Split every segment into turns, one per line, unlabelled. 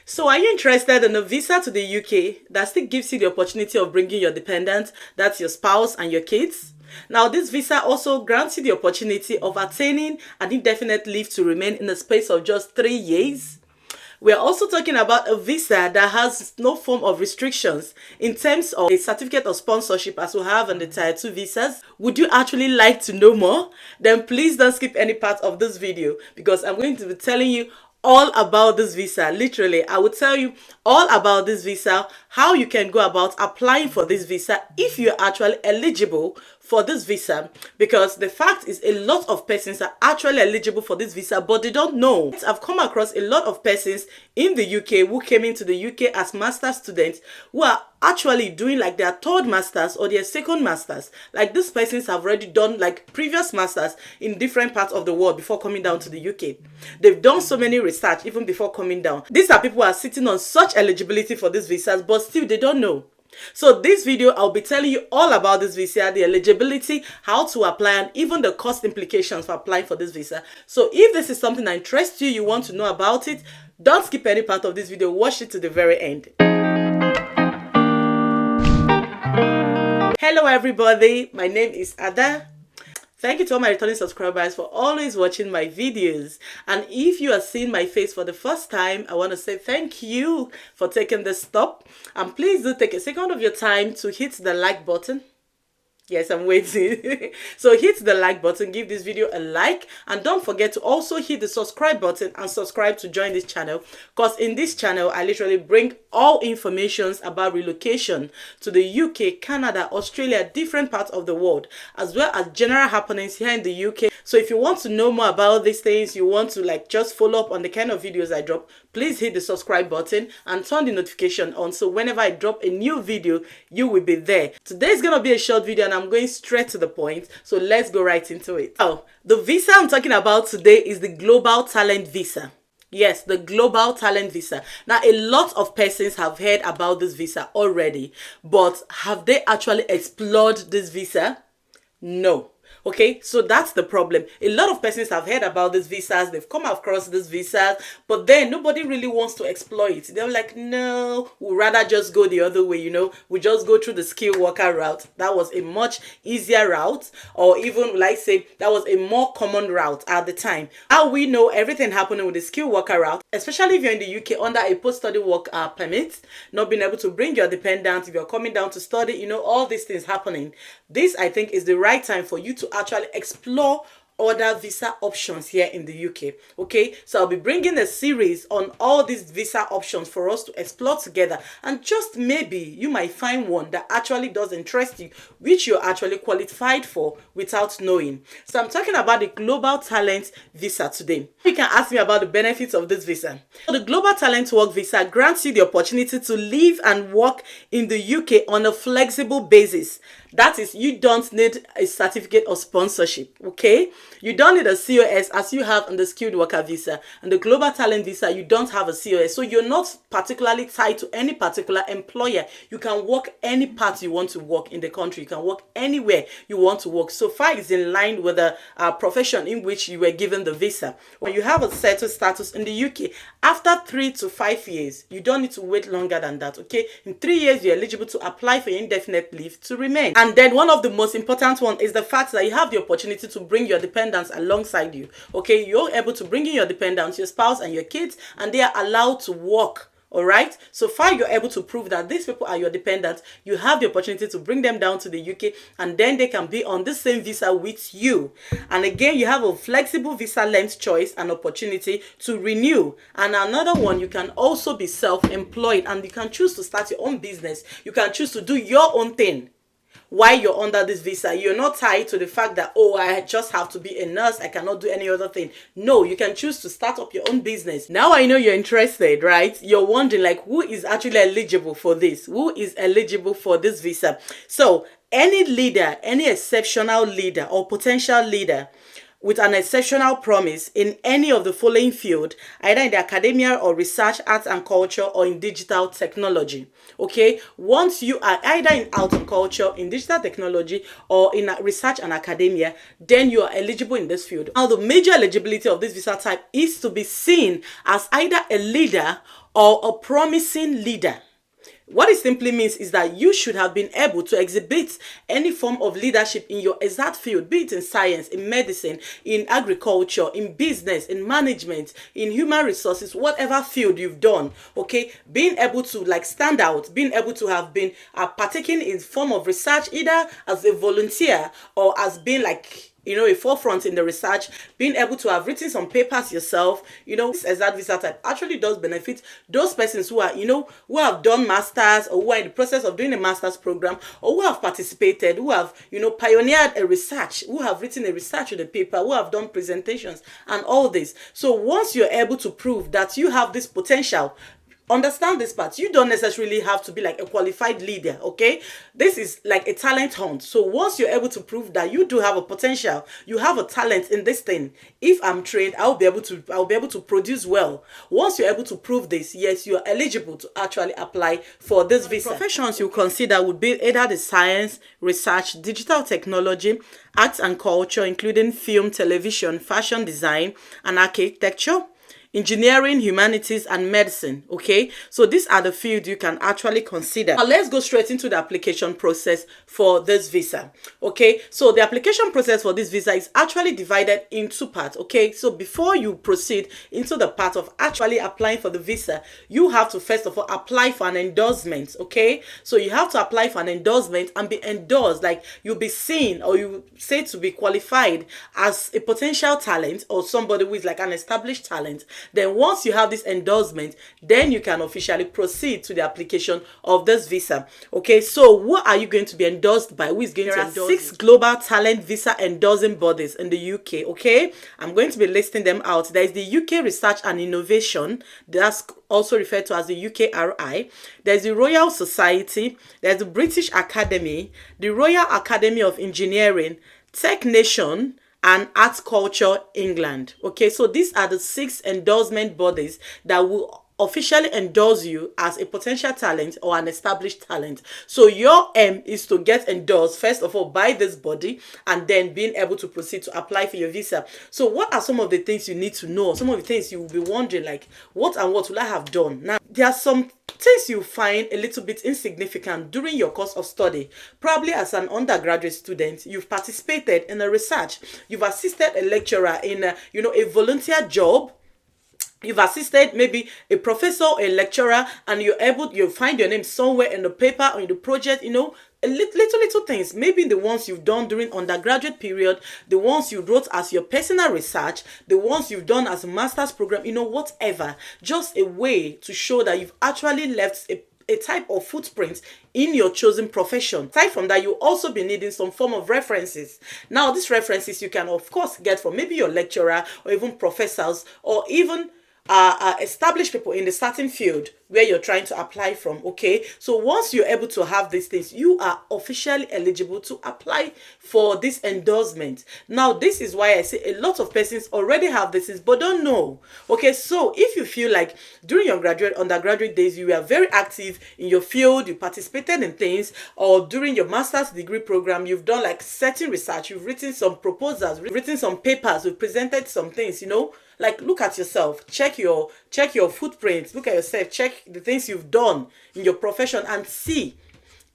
So are you interested in a visa to the UK that still gives you the opportunity of bringing your dependent, that's your spouse and your kids? Now, this visa also grants you the opportunity of attaining an indefinite leave to remain in the space of just 3 years. We are also talking about a visa that has no form of restrictions in terms of a certificate of sponsorship as we have on the Tier 2 visas. Would you actually like to know more? Then please don't skip any part of this video because I'm going to be telling you all about this visa. Literally, I will tell you all about this visa, how you can go about applying for this visa if you're actually eligible for this visa, because the fact is a lot of persons are actually eligible for this visa but they don't know. I've come across a lot of persons in the UK who came into the UK as master students who are actually doing like their third masters or their second masters. Like these persons have already done like previous masters in different parts of the world before coming down to the UK. They've done so many research even before coming down. These are people who are sitting on such eligibility for these visas but still they don't know. So this video, I'll be telling you all about this visa, the eligibility, how to apply, and even the cost implications for applying for this visa. So if this is something that interests you, you want to know about it, don't skip any part of this video. Watch it to the very end. Hello everybody, my name is Ada. Thank you to all my returning subscribers for always watching my videos. And if you are seeing my face for the first time, I want to say thank you for taking this stop. And please do take a second of your time to hit the like button. Yes, I'm waiting. So hit the like button, give this video a like, and don't forget to also hit the subscribe button and subscribe to join this channel, because in this channel I literally bring all informations about relocation to the UK, Canada, Australia, different parts of the world, as well as general happenings here in the UK. So if you want to know more about these things, you want to like just follow up on the kind of videos I drop, please hit the subscribe button and turn the notification on, so whenever I drop a new video, you will be there. Today is gonna be a short video and I'm going straight to the point, so let's go right into it. Oh, the visa I'm talking about today is the Global Talent Visa. Yes, the Global Talent Visa. Now, a lot of persons have heard about this visa already, but have they actually explored this visa? No. Okay, so that's the problem. A lot of persons have heard about these visas, they've come across these visas, but then nobody really wants to explore it. They're like, no, we'd rather just go the other way, we just go through the skilled worker route. That was a much easier route, or even like say that was a more common route at the time. How we know everything happening with the skilled worker route, especially if you're in the UK under a post-study work permit, not being able to bring your dependent, if you're coming down to study, all these things happening. This, I think, is the right time for you to actually explore other visa options here in the UK. Okay, so I'll be bringing a series on all these visa options for us to explore together, and just maybe you might find one that actually does interest you, which you're actually qualified for without knowing. So I'm talking about the Global Talent Visa today. You can ask me about the benefits of this visa. So the Global Talent Work Visa grants you the opportunity to live and work in the UK on a flexible basis. That is, you don't need a certificate of sponsorship, okay? You don't need a C.O.S. as you have on the skilled worker visa. And the Global Talent Visa, you don't have a C.O.S. So you're not particularly tied to any particular employer. You can work any part you want to work in the country. You can work anywhere you want to work. So far, it's in line with the profession in which you were given the visa. When you have a settled status in the UK, after 3 to 5 years, you don't need to wait longer than that, okay? In 3 years, you're eligible to apply for your indefinite leave to remain. And then one of the most important one is the fact that you have the opportunity to bring your dependents alongside you. Okay, you're able to bring in your dependents, your spouse and your kids, and they are allowed to work. All right, so far you're able to prove that these people are your dependents. You have the opportunity to bring them down to the UK, and then they can be on the same visa with you. And again, you have a flexible visa length choice and opportunity to renew. And another one, you can also be self-employed, and you can choose to start your own business. You can choose to do your own thing while you're under this visa. You're not tied to the fact that, oh, I just have to be a nurse, I cannot do any other thing. No, you can choose to start up your own business. Now I know you're interested, right? You're wondering like, who is actually eligible for this? Who is eligible for this visa? So any leader, any exceptional leader or potential leader with an exceptional promise in any of the following field, either in the academia or research, arts and culture, or in digital technology. Okay, once you are either in arts and culture, in digital technology, or in research and academia, then you are eligible in this field. Now, the major eligibility of this visa type is to be seen as either a leader or a promising leader. What it simply means is that you should have been able to exhibit any form of leadership in your exact field, be it in science, in medicine, in agriculture, in business, in management, in human resources, whatever field you've done, okay? Being able to like stand out, being able to have been partaking in form of research, either as a volunteer or as being like, you know, a forefront in the research, being able to have written some papers yourself, you know, this exact visa type actually does benefit those persons who are, you know, who have done masters or who are in the process of doing a master's program, or who have participated, who have, you know, pioneered a research, who have written a research in a paper, who have done presentations and all this. So once you're able to prove that you have this potential, understand this part, you don't necessarily have to be like a qualified leader, okay? This is like a talent hunt. So once you're able to prove that you do have a potential, you have a talent in this thing, if I'm trained, I'll be able to produce well. Once you're able to prove this, yes, you are eligible to actually apply for this visa. Professions you consider would be either the science, research, digital technology, arts and culture, including film, television, fashion design, and architecture, engineering, humanities, and medicine. Okay, so these are the fields you can actually consider. Now let's go straight into the application process for this visa. Okay, so the application process for this visa is actually divided in two parts. Okay, so before you proceed into the part of actually applying for the visa, you have to first of all apply for an endorsement. Okay, so you have to apply for an endorsement and be endorsed, like you'll be seen or you say to be qualified as a potential talent or somebody who is like an established talent. Then once you have this endorsement, then you can officially proceed to the application of this visa. Okay, so what are you going to be endorsed by? Who is going to endorse? There are 6 global talent visa endorsing bodies in the UK. Okay, I'm going to be listing them out. There is the UK Research and Innovation, that's also referred to as the UKRI. There's the Royal Society, there's the British Academy, the Royal Academy of Engineering, Tech Nation, and Art Culture England. Okay, so these are the 6 endorsement bodies that will officially endorse you as a potential talent or an established talent. So your aim is to get endorsed first of all by this body and then being able to proceed to apply for your visa. So what are some of the things you need to know? Some of the things you will be wondering, like, what and what will I have done? Now, there are some things you find a little bit insignificant during your course of study. Probably as an undergraduate student, you've participated in a research, you've assisted a lecturer in a volunteer job, you've assisted maybe a professor or a lecturer, and you find your name somewhere in the paper or in the project, you know, little things, maybe the ones you've done during undergraduate period, the ones you wrote as your personal research, the ones you've done as a master's program, you know, whatever, just a way to show that you've actually left a type of footprint in your chosen profession. Aside from that, you'll also be needing some form of references. Now, these references you can of course get from maybe your lecturer or even professors or even established people in the certain field where you're trying to apply from. Okay, so once you're able to have these things, you are officially eligible to apply for this endorsement. Now, this is why I say a lot of persons already have this but don't know. Okay, so if you feel like during your undergraduate days you were very active in your field, you participated in things, or during your master's degree program you've done like certain research, you've written some proposals, written some papers, you've presented some things, you know, like look at yourself, check your footprint, look at yourself, check the things you've done in your profession and see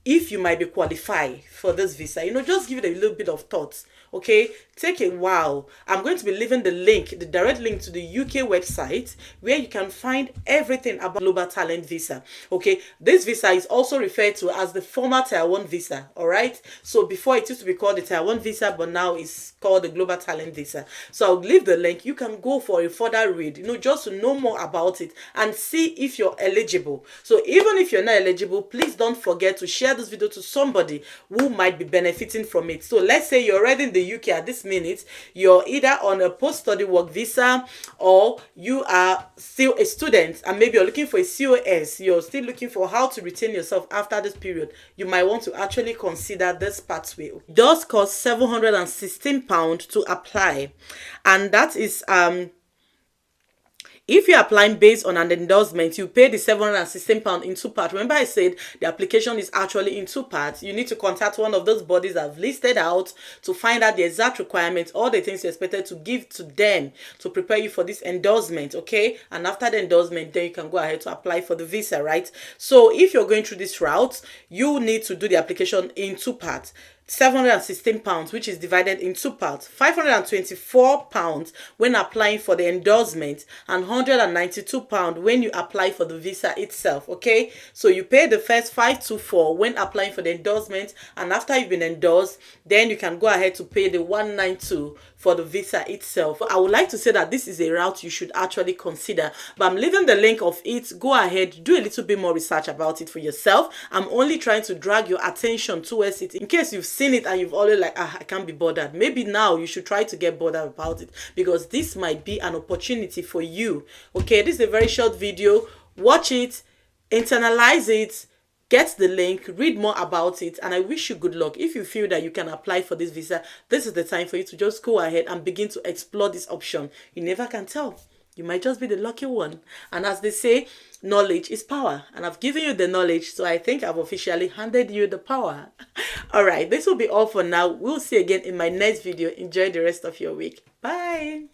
if you might be qualified for this visa. You know, just give it a little bit of thought. Okay, take a while. I'm going to be leaving the link, the direct link to the UK website where you can find everything about Global Talent Visa. Okay, this visa is also referred to as the former Tier 1 visa. All right, so before it used to be called the Tier 1 visa, but now it's called the Global Talent Visa. So I'll leave the link. You can go for a further read, you know, just to know more about it and see if you're eligible. So even if you're not eligible, please don't forget to share share this video to somebody who might be benefiting from it. So let's say you're already in the UK at this minute, you're either on a post-study work visa, or you are still a student and maybe you're looking for a C.O.S. You're still looking for how to retain yourself after this period. You might want to actually consider this pathway. It does cost £716 to apply, and that is if you're applying based on an endorsement, you pay the £716 in 2 parts. Remember I said the application is actually in 2 parts. You need to contact one of those bodies I've listed out to find out the exact requirements, all the things you're expected to give to them to prepare you for this endorsement, okay? And after the endorsement, then you can go ahead to apply for the visa, right? So if you're going through this route, you need to do the application in 2 parts. £716, which is divided in 2 parts. £524 when applying for the endorsement, and £192 when you apply for the visa itself. Okay, so you pay the first £524 when applying for the endorsement, and after you've been endorsed, then you can go ahead to pay the £192 for the visa itself. I would like to say that this is a route you should actually consider, but I'm leaving the link of it. Go ahead, do a little bit more research about it for yourself. I'm only trying to drag your attention towards it in case you've seen it and you've always like, I can't be bothered. Maybe now you should try to get bothered about it, because this might be an opportunity for you. Okay, this is a very short video. Watch it, internalize it, get the link, read more about it, and I wish you good luck. If you feel that you can apply for this visa, this is the time for you to just go ahead and begin to explore this option. You never can tell. You might just be the lucky one. And as they say, knowledge is power. And I've given you the knowledge, so I think I've officially handed you the power. All right, this will be all for now. We'll see you again in my next video. Enjoy the rest of your week. Bye.